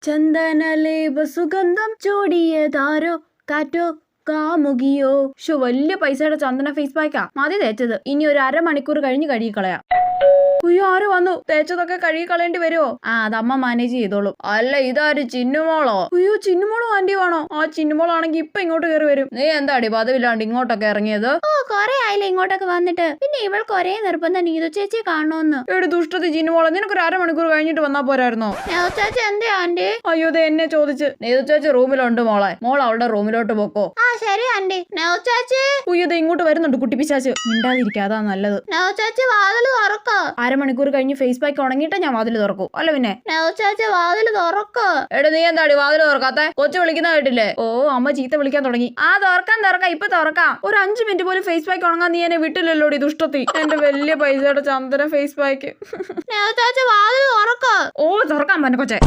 ചന്ദനലേപ സുഗന്ധം ചൂടിയതാരോ കാറ്റോ കാമുകിയോ. വലിയ പൈസയുടെ ചന്ദന ഫേസ് പാക്കാ മതി തേച്ചത്. ഇനി ഒരു അരമണിക്കൂർ കഴിഞ്ഞ് കഴുകിക്കളയാം. അയ്യോ ആര് വന്നു? തേച്ചതൊക്കെ കഴുകി കളയേണ്ടി വരുമോ? അത് അമ്മ മാനേജ് ചെയ്തോളൂ. അല്ല ഇതാര് ചിന്നുമോളോ? അയ്യോ ചിന്നുമോളോ ആന്റിയാണോ? ആ ചിന്നുമോളാണെങ്കിൽ ഇപ്പൊ ഇങ്ങോട്ട് കയറി വരും. നീ എന്താടി പതിവില്ലാണ്ട് ഇങ്ങോട്ടൊക്കെ ഇറങ്ങിയത്? കൊറേ ആയില്ല ഇങ്ങോട്ടൊക്കെ വന്നിട്ട്. പിന്നെ ഇവൾക്ക് ഒരേ നിർബന്ധം നീതു ചേച്ചി കാണണോന്ന്. എടി ദുഷ്ടത്തി ചിന്നുമോളെ, നിനക്കൊരു അരമണിക്കൂർ കഴിഞ്ഞിട്ട് വന്നാ പോരായിരുന്നോ? ചേച്ചി എന്തേ ആന്റി? അയ്യോ ഇത് എന്നെ ചോദിച്ച്. നീതു ചേച്ചി റൂമിലുണ്ട് മോളെ. മോൾ അവളുടെ റൂമിലോട്ട് പോക്കോ. ശരി ആന്റി. ചേച്ചി ഉയ്യത് ഇങ്ങോട്ട് വരുന്നുണ്ട് കുട്ടി പിശാച്ച്. മിണ്ടാതിരിക്കുക, അതാ നല്ലത്. ചേച്ചി വാതിൽ തുറക്ക. അരമണിക്കൂർ കഴിഞ്ഞ് ഫേസ് പാക്ക് ഉണങ്ങിയിട്ട് ഞാൻ വാതിൽ തുറക്കൂ. അല്ല പിന്നെ ചേച്ചി വാതിൽ തുറക്ക. എടാ നീ എന്താടി വാതിൽ തുറക്കാത്തെ? കൊച്ചു വിളിക്കുന്ന കേട്ടില്ലേ? ഓ അമ്മ ചീത്ത വിളിക്കാൻ തുടങ്ങി. തുറക്കാം ഇപ്പൊ തുറക്കാം. ഒരു 5 മിനിറ്റ് പോലും ഫേസ് പാക്ക് ഉണങ്ങാൻ നീ എന്നെ വിട്ടില്ലല്ലോടി ദുഷ്ടത്തി. എന്റെ വലിയ പൈസയുടെ ചന്ദന ഫേസ് പാക്ക്. വാതിൽ തുറക്ക. തുറക്കാൻ പറ്റും കൊച്ചെ.